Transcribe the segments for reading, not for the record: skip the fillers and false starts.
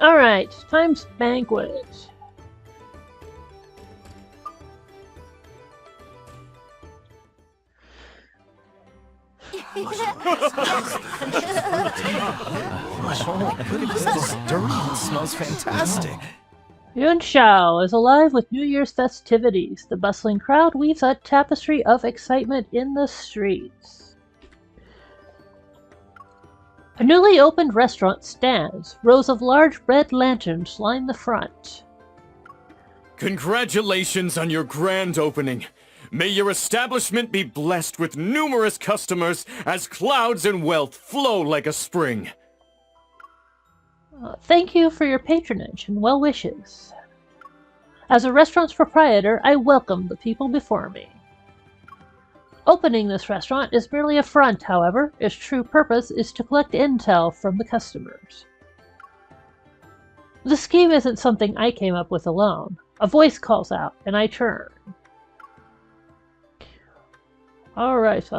Alright, time's banquet. This durian smells fantastic. Yunshao is alive with New Year's festivities. The bustling crowd weaves a tapestry of excitement in the streets. A newly opened restaurant stands. Rows of large red lanterns line the front. Congratulations on your grand opening. May your establishment be blessed with numerous customers as clouds and wealth flow like a spring. Thank you for your patronage and well wishes. As a restaurant's proprietor, I welcome the people before me. Opening this restaurant is merely a front, however. Its true purpose is to collect intel from the customers. The scheme isn't something I came up with alone. A voice calls out, and I turn. Alright,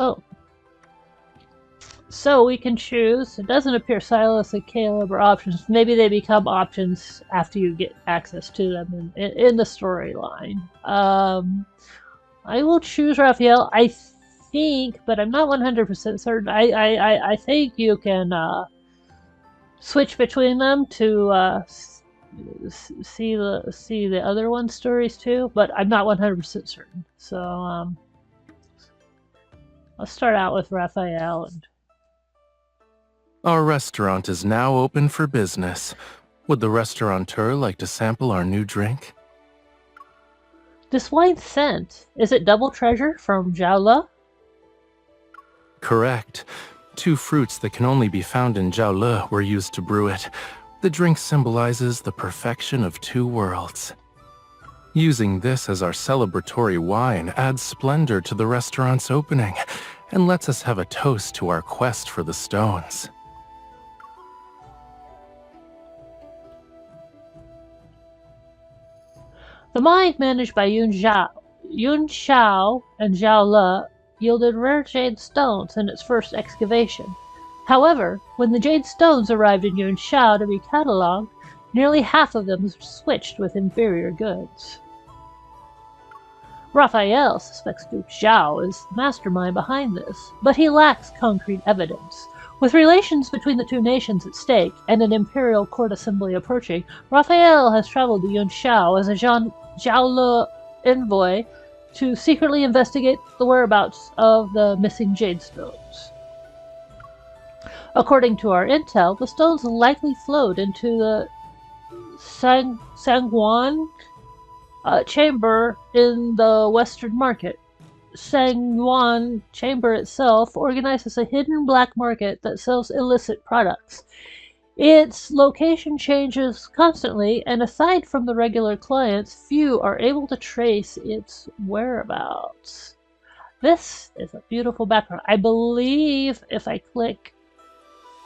so we can choose. It doesn't appear Silas and Caleb are options. Maybe they become options after you get access to them in the storyline. I will choose Raphael. I think, but I'm not 100% certain. I think you can switch between them to see the other one's stories too, but I'm not 100% certain. So I'll start out with Raphael. Our restaurant is now open for business. Would the restaurateur like to sample our new drink? This wine's scent, is it Double Treasure from Jiaole? Correct. 2 fruits that can only be found in Jiaole were used to brew it. The drink symbolizes the perfection of 2 worlds. Using this as our celebratory wine adds splendor to the restaurant's opening and lets us have a toast to our quest for the stones. The mine managed by Yun Shao and Zhao Le yielded rare jade stones in its first excavation. However, when the jade stones arrived in Yun Shao to be catalogued, nearly half of them were switched with inferior goods. Raphael suspects Duke Zhao is the mastermind behind this, but he lacks concrete evidence. With relations between the 2 nations at stake and an imperial court assembly approaching, Raphael has traveled to Yunshao as a Jiaole envoy to secretly investigate the whereabouts of the missing jade stones. According to our intel, the stones likely flowed into the Sangguan chamber in the Western Market. Sangguan chamber itself organizes a hidden black market that sells illicit products. Its location changes constantly, and aside from the regular clients, few are able to trace its whereabouts. This is a beautiful background. I believe if I click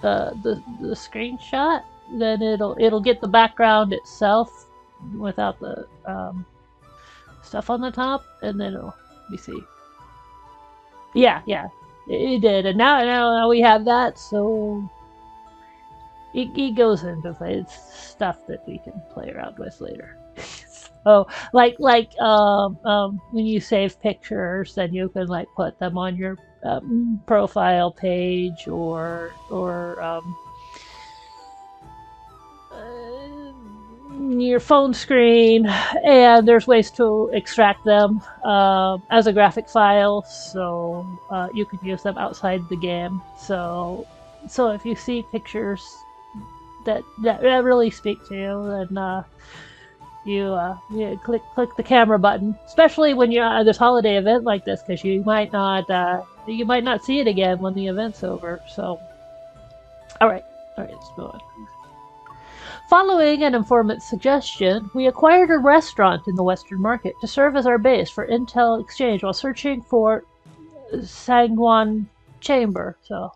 the screenshot, then it'll get the background itself without the stuff on the top, and then let me see. Yeah, it did, and now we have that, so it goes into play. It's stuff that we can play around with later. Oh, like when you save pictures, then you can like put them on your profile page or your phone screen, and there's ways to extract them as a graphic file, so you can use them outside the game. So if you see pictures that really speak to you, then you click the camera button, especially when you're at this holiday event like this, because you might not see it again when the event's over. So, all right, let's go on. Following an informant's suggestion, we acquired a restaurant in the Western Market to serve as our base for intel exchange while searching for Sangguan Chamber. So,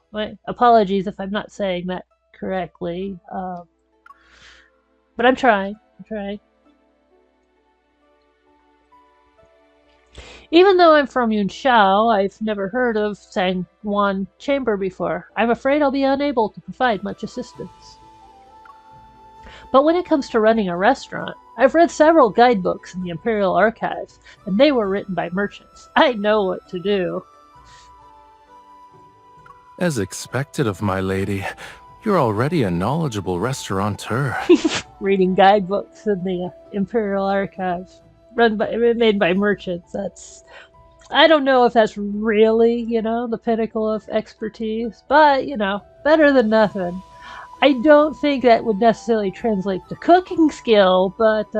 apologies if I'm not saying that correctly, but I'm trying. Even though I'm from Yunshao, I've never heard of Sangguan Chamber before. I'm afraid I'll be unable to provide much assistance. But when it comes to running a restaurant, I've read several guidebooks in the Imperial Archives, and they were written by merchants. I know what to do. As expected of my lady, you're already a knowledgeable restaurateur. Reading guidebooks in the Imperial Archives, made by merchants. I don't know if that's really, the pinnacle of expertise, but, better than nothing. I don't think that would necessarily translate to cooking skill, but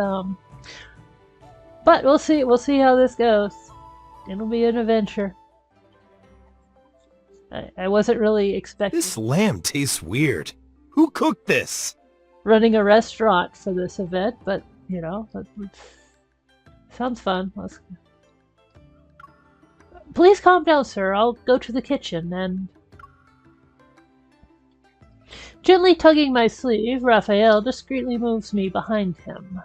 we'll see. We'll see how this goes. It'll be an adventure. I wasn't really expecting. This lamb tastes weird. Who cooked this? Running a restaurant for this event, but sounds fun. Please calm down, sir. I'll go to the kitchen and. Gently tugging my sleeve, Raphael discreetly moves me behind him.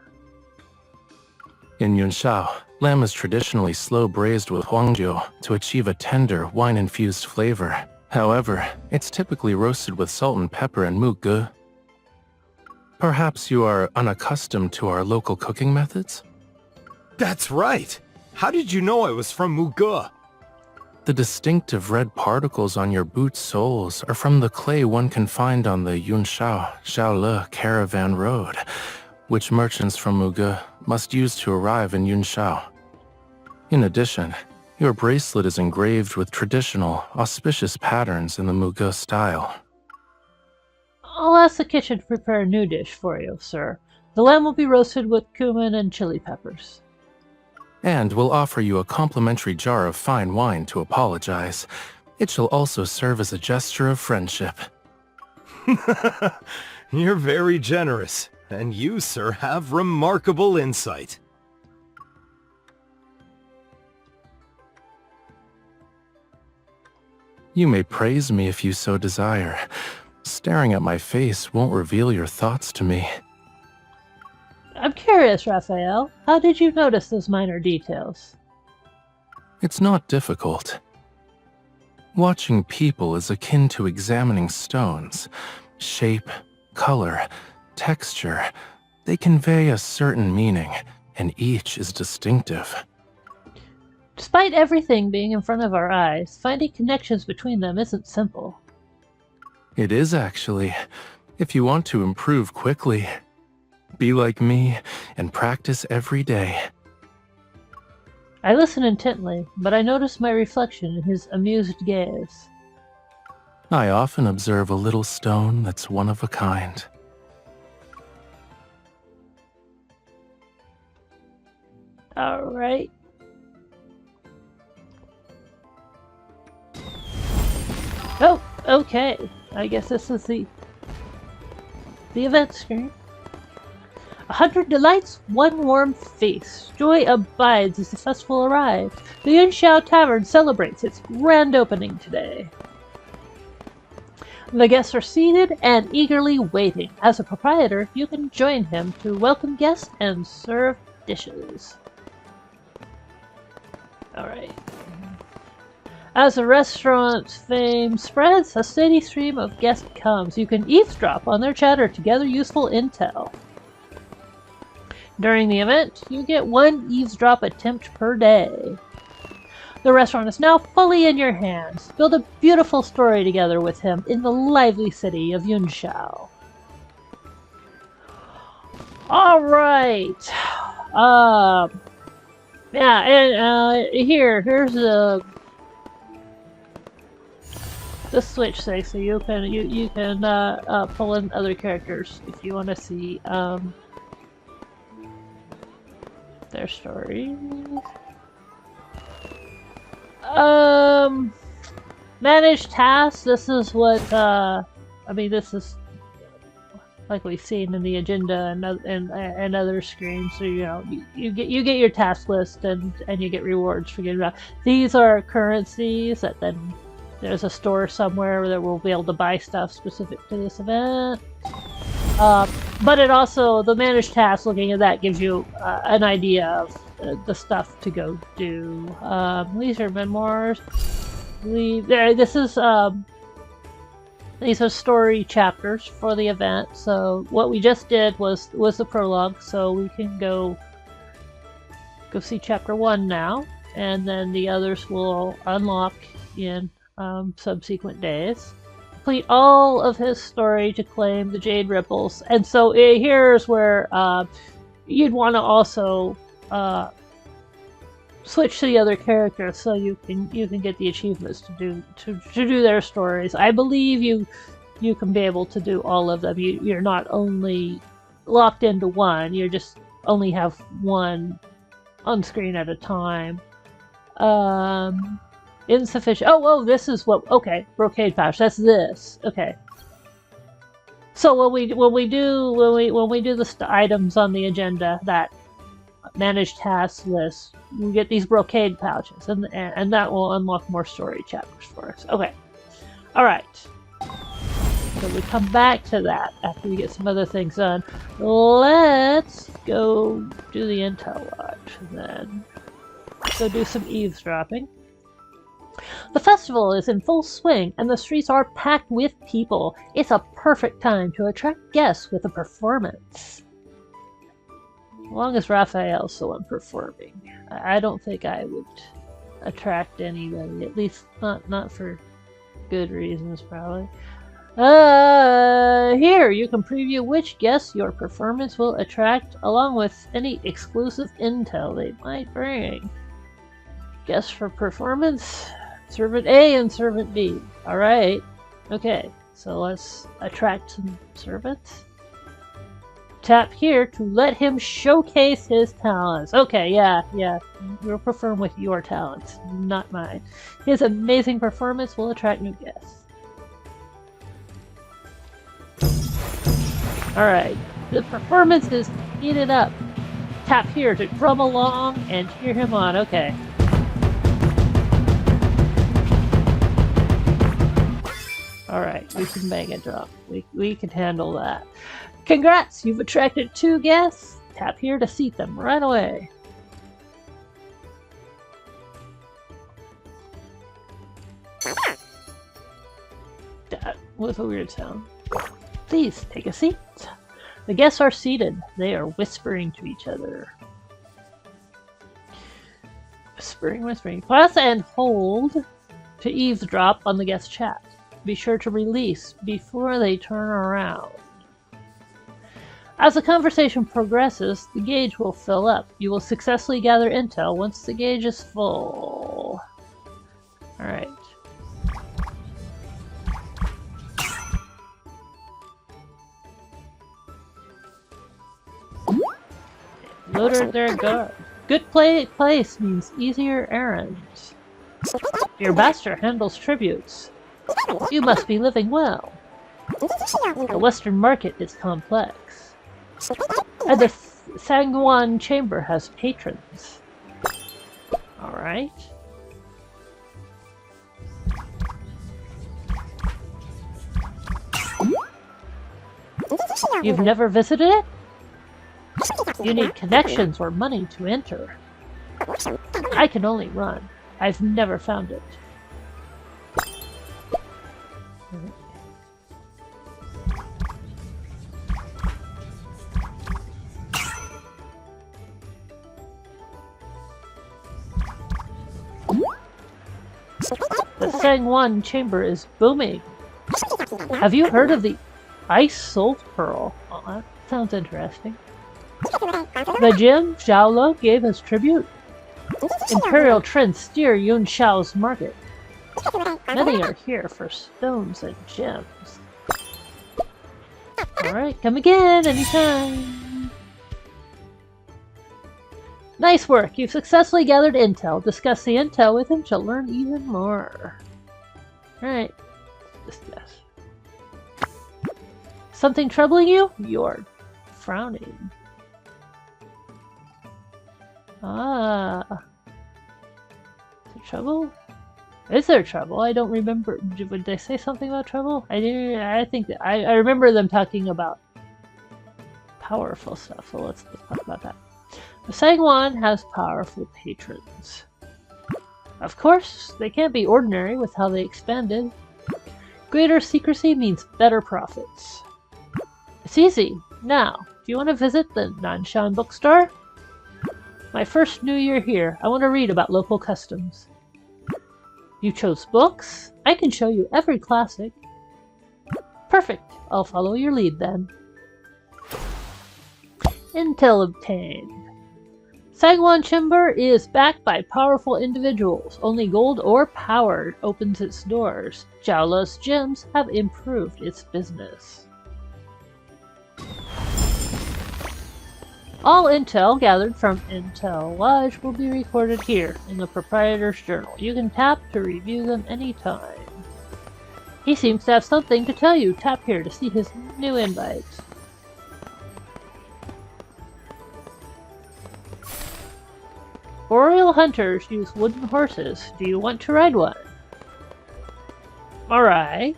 In Yunshao, lamb is traditionally slow braised with huangjiu to achieve a tender, wine-infused flavor. However, it's typically roasted with salt and pepper and muge. Perhaps you are unaccustomed to our local cooking methods? That's right. How did you know I was from Muge? The distinctive red particles on your boot soles are from the clay one can find on the Yunshao Xiaole caravan road, which merchants from Muge must use to arrive in Yunshao. In addition, your bracelet is engraved with traditional, auspicious patterns in the Muge style. I'll ask the kitchen to prepare a new dish for you, sir. The lamb will be roasted with cumin and chili peppers. And we'll offer you a complimentary jar of fine wine to apologize. It shall also serve as a gesture of friendship. You're very generous, and you, sir, have remarkable insight. You may praise me if you so desire. Staring at my face won't reveal your thoughts to me. I'm curious, Raphael. How did you notice those minor details? It's not difficult. Watching people is akin to examining stones. Shape, color, texture, they convey a certain meaning, and each is distinctive. Despite everything being in front of our eyes, finding connections between them isn't simple. It is actually, if you want to improve quickly. Be like me and practice every day. I listen intently, but I notice my reflection in his amused gaze. I often observe a little stone that's one of a kind. Alright. Oh, okay. I guess this is the event screen. 100 delights, one warm feast. Joy abides as the festival arrives. The Yunshao Tavern celebrates its grand opening today. The guests are seated and eagerly waiting. As a proprietor, you can join him to welcome guests and serve dishes. Alright. As the restaurant's fame spreads, a steady stream of guests comes. You can eavesdrop on their chatter to gather useful intel. During the event, you get one eavesdrop attempt per day. The restaurant is now fully in your hands. Build a beautiful story together with him in the lively city of Yunshao. Alright. Yeah, and here's the switch thing, so you can pull in other characters if you want to see their stories. Manage tasks. This is what this is like we've seen in the agenda and other screens. So you get your task list and you get rewards for getting that. These are currencies that then there's a store somewhere that we'll be able to buy stuff specific to this event. But it also, the managed task, looking at that, gives you an idea of the stuff to go do. Leisure memoirs. This is These are story chapters for the event. So what we just did was the prologue. So we can go see chapter 1 now, and then the others will unlock in subsequent days. Complete all of his story to claim the Jade Ripples, and so here's where you'd want to also switch to the other characters so you can get the achievements to do their stories. I believe you can be able to do all of them. You're not only locked into one, you just only have one on screen at a time. Insufficient. Oh, this is what. Okay, brocade pouch. That's this. Okay. So when we do the items on the agenda, that manage tasks list, we get these brocade pouches, and that will unlock more story chapters for us. Okay. All right. So we come back to that after we get some other things done. Let's go do the intel watch, and then go do some eavesdropping. The festival is in full swing, and the streets are packed with people. It's a perfect time to attract guests with a performance. As long as Raphael's the one performing, I don't think I would attract anybody. At least not for good reasons, probably. Here, you can preview which guests your performance will attract, along with any exclusive intel they might bring. Guests for performance, Servant A and Servant B. Alright. Okay, so let's attract some servants. Tap here to let him showcase his talents. Okay, yeah. You'll perform with your talents, not mine. His amazing performance will attract new guests. Alright, the performance is heated up. Tap here to drum along and cheer him on. Okay. Alright, we can bang a drum. We can handle that. Congrats! You've attracted 2 guests. Tap here to seat them right away. That was a weird sound. Please, take a seat. The guests are seated. They are whispering to each other. Whispering. Press and hold to eavesdrop on the guest chat. Be sure to release before they turn around. As the conversation progresses, the gauge will fill up. You will successfully gather intel once the gauge is full. Alright. Loader their guard. Good place means easier errands. Your master handles tributes. You must be living well. The Western market is complex. And the Sangwon Chamber has patrons. Alright. You've never visited it? You need connections or money to enter. I can only run. I've never found it. The Sangwon Chamber is booming. Have you heard of the Ice Salt Pearl? Oh, that sounds interesting. The gem Xiaolo gave us tribute. Imperial trends steer Yun Shao's market. Many are here for stones and gems. Alright, come again anytime. Nice work! You've successfully gathered intel. Discuss the intel with him to learn even more. Alright. Discuss. Something troubling you? You're frowning. Ah. Is there trouble? Is there trouble? I don't remember. Would they say something about trouble? I think that I remember them talking about powerful stuff, so let's talk about that. The Sangwon has powerful patrons. Of course, they can't be ordinary with how they expanded. Greater secrecy means better profits. It's easy. Now, do you want to visit the Nanshan bookstore? My first new year here, I want to read about local customs. You chose books? I can show you every classic. Perfect. I'll follow your lead then. Intel obtained. Sangwon Chamber is backed by powerful individuals. Only gold or power opens its doors. Jiaole's gyms have improved its business. All intel gathered from Intel Lodge will be recorded here in the proprietor's journal. You can tap to review them anytime. He seems to have something to tell you. Tap here to see his new invite. Boreal hunters use wooden horses. Do you want to ride one? Alright.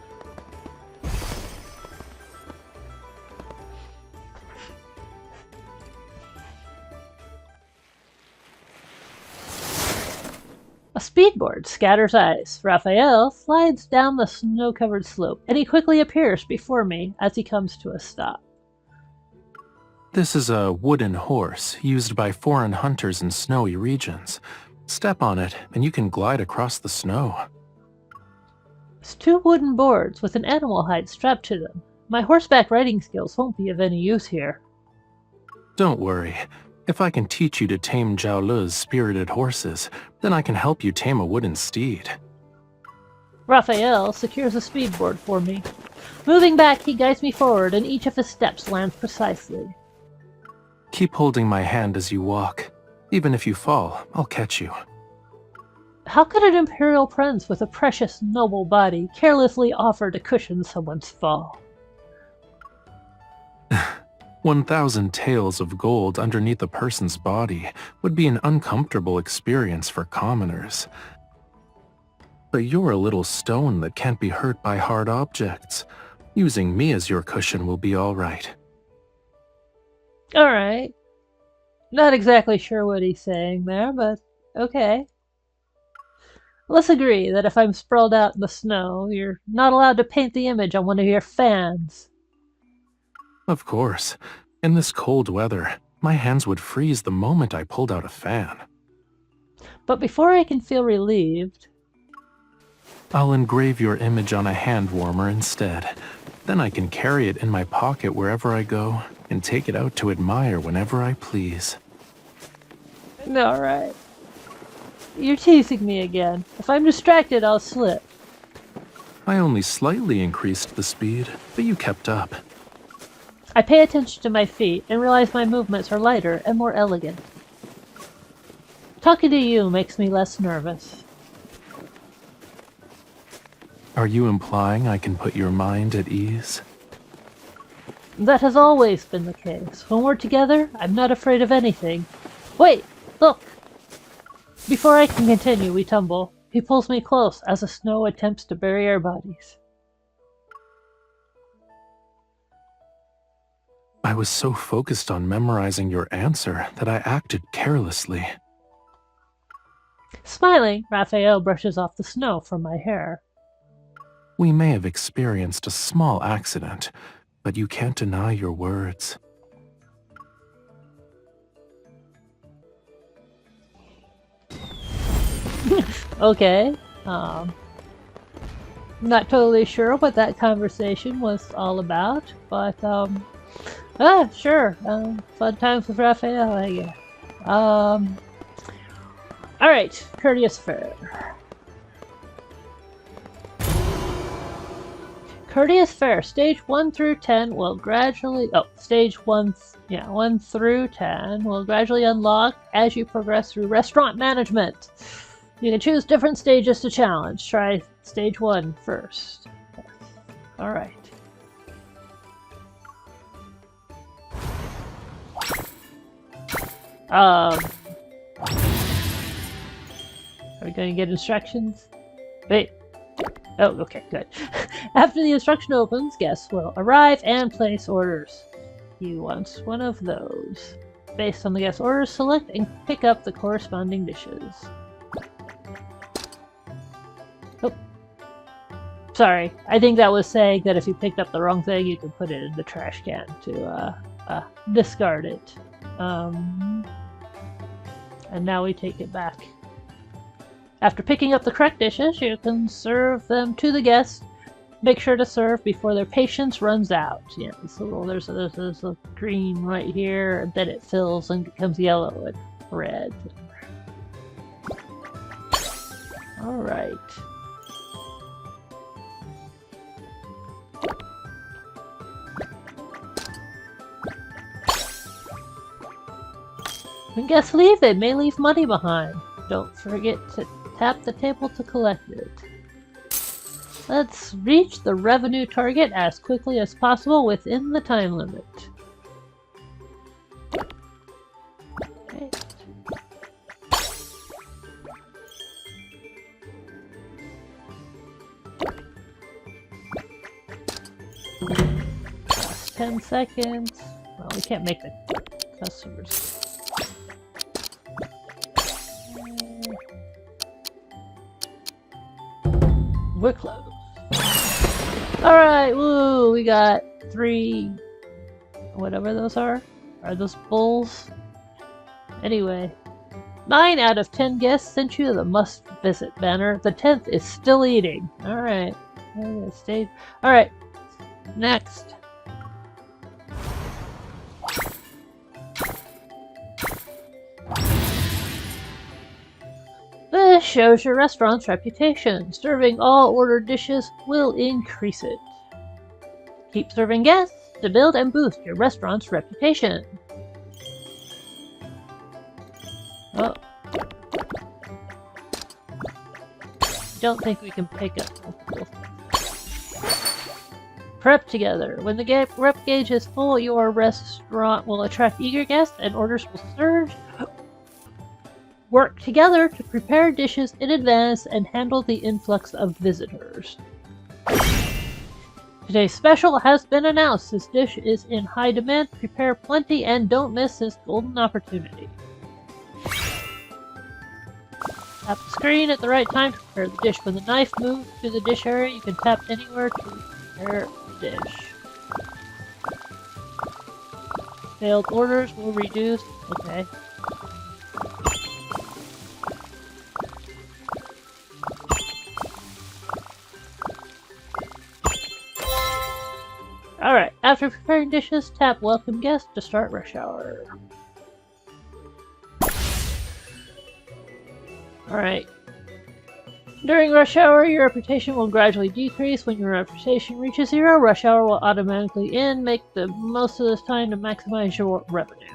A speedboard scatters ice. Raphael slides down the snow-covered slope, and he quickly appears before me as he comes to a stop. This is a wooden horse used by foreign hunters in snowy regions. Step on it, and you can glide across the snow. It's 2 wooden boards with an animal hide strapped to them. My horseback riding skills won't be of any use here. Don't worry. If I can teach you to tame Jiaole's spirited horses, then I can help you tame a wooden steed. Raphael secures a speedboard for me. Moving back, he guides me forward, and each of his steps lands precisely. Keep holding my hand as you walk. Even if you fall, I'll catch you. How could an imperial prince with a precious, noble body carelessly offer to cushion someone's fall? 1,000 taels of gold underneath a person's body would be an uncomfortable experience for commoners. But you're a little stone that can't be hurt by hard objects. Using me as your cushion will be all right. Alright. Not exactly sure what he's saying there, but okay. Let's agree that if I'm sprawled out in the snow, you're not allowed to paint the image on one of your fans. Of course. In this cold weather, my hands would freeze the moment I pulled out a fan. But before I can feel relieved... I'll engrave your image on a hand warmer instead. Then I can carry it in my pocket wherever I go, and take it out to admire whenever I please. Alright. You're teasing me again. If I'm distracted, I'll slip. I only slightly increased the speed, but you kept up. I pay attention to my feet and realize my movements are lighter and more elegant. Talking to you makes me less nervous. Are you implying I can put your mind at ease? That has always been the case. When we're together, I'm not afraid of anything. Wait! Look! Before I can continue, we tumble. He pulls me close as the snow attempts to bury our bodies. I was so focused on memorizing your answer that I acted carelessly. Smiling, Raphael brushes off the snow from my hair. We may have experienced a small accident, but you can't deny your words. Okay. Not totally sure what that conversation was all about, but, sure. Fun times with Raphael, I guess. Alright, Courteous Fare. Courteous Fare, stage 1 through 10 will gradually... stage 1 through 10 will gradually unlock as you progress through restaurant management. You can choose different stages to challenge. Try stage 1 first. Alright. Are we going to get instructions? Wait. Oh, okay, good. After the instruction opens, guests will arrive and place orders. You want one of those. Based on the guest orders, select and pick up the corresponding dishes. Oh. Sorry, I think that was saying that if you picked up the wrong thing, you could put it in the trash can to discard it. And now we take it back. After picking up the correct dishes, you can serve them to the guests. Make sure to serve before their patience runs out. Yeah, there's a green right here, and then it fills and becomes yellow and red. Alright. When guests leave, they may leave money behind. Don't forget to tap the table to collect it. Let's reach the revenue target as quickly as possible within the time limit. Okay. Last 10 seconds. Well, we can't make the customers. We're close. Alright, woo! We got 3... whatever those are. Are those bulls? Anyway. 9 out of 10 guests sent you the must-visit banner. The 10th is still eating. Alright. Alright. Next. This shows your restaurant's reputation. Serving all ordered dishes will increase it. Keep serving guests to build and boost your restaurant's reputation. Oh. Don't think we can pick up multiple things. Prep together. When the rep gauge is full, your restaurant will attract eager guests and orders will surge. Work together to prepare dishes in advance and handle the influx of visitors. Today's special has been announced. This dish is in high demand. Prepare plenty and don't miss this golden opportunity. Tap the screen at the right time to prepare the dish. When the knife moves to the dish area, you can tap anywhere to prepare the dish. Failed orders will reduce. Okay. Alright, after preparing dishes, tap Welcome Guest to start rush hour. Alright. During rush hour, your reputation will gradually decrease. When your reputation reaches 0, rush hour will automatically end. Make the most of this time to maximize your revenue.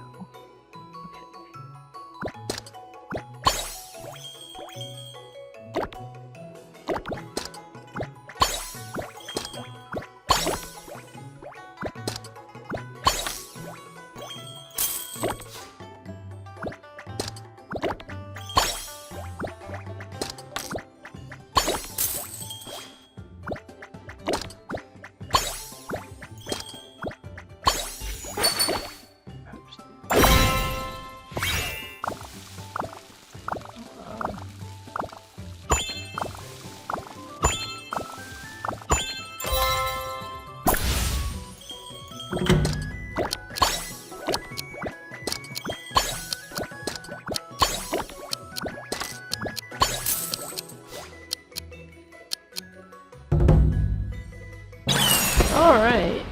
Alright.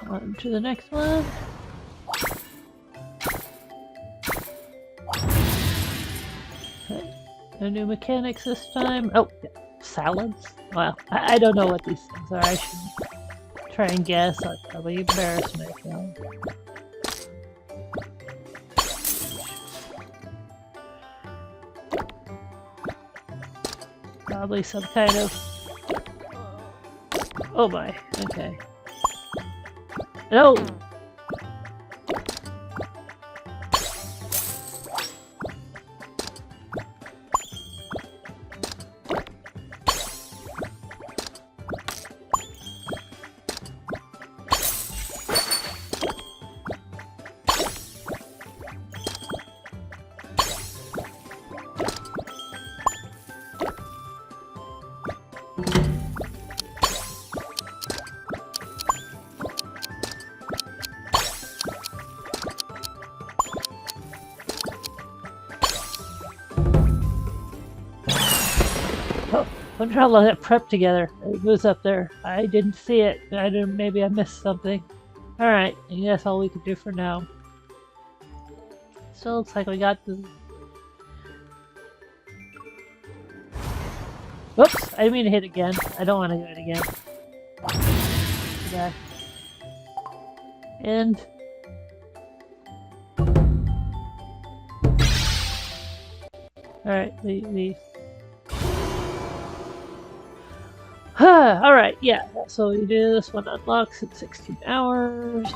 On to the next one. Okay. No new mechanics this time. Oh, yeah. Salads? Well, I don't know what these things are. I should try and guess. I'll probably embarrass myself. Probably some kind of... Oh my, okay. No! Wonder how long that prep together. It was up there. I didn't see it. I didn't. Maybe I missed something. All right. I think that's all we can do for now. So looks like we got the. Whoops! I didn't mean to hit again. I don't want to do it again. Okay. And. Alright, the Alright, yeah, so we do this one unlocks in 16 hours.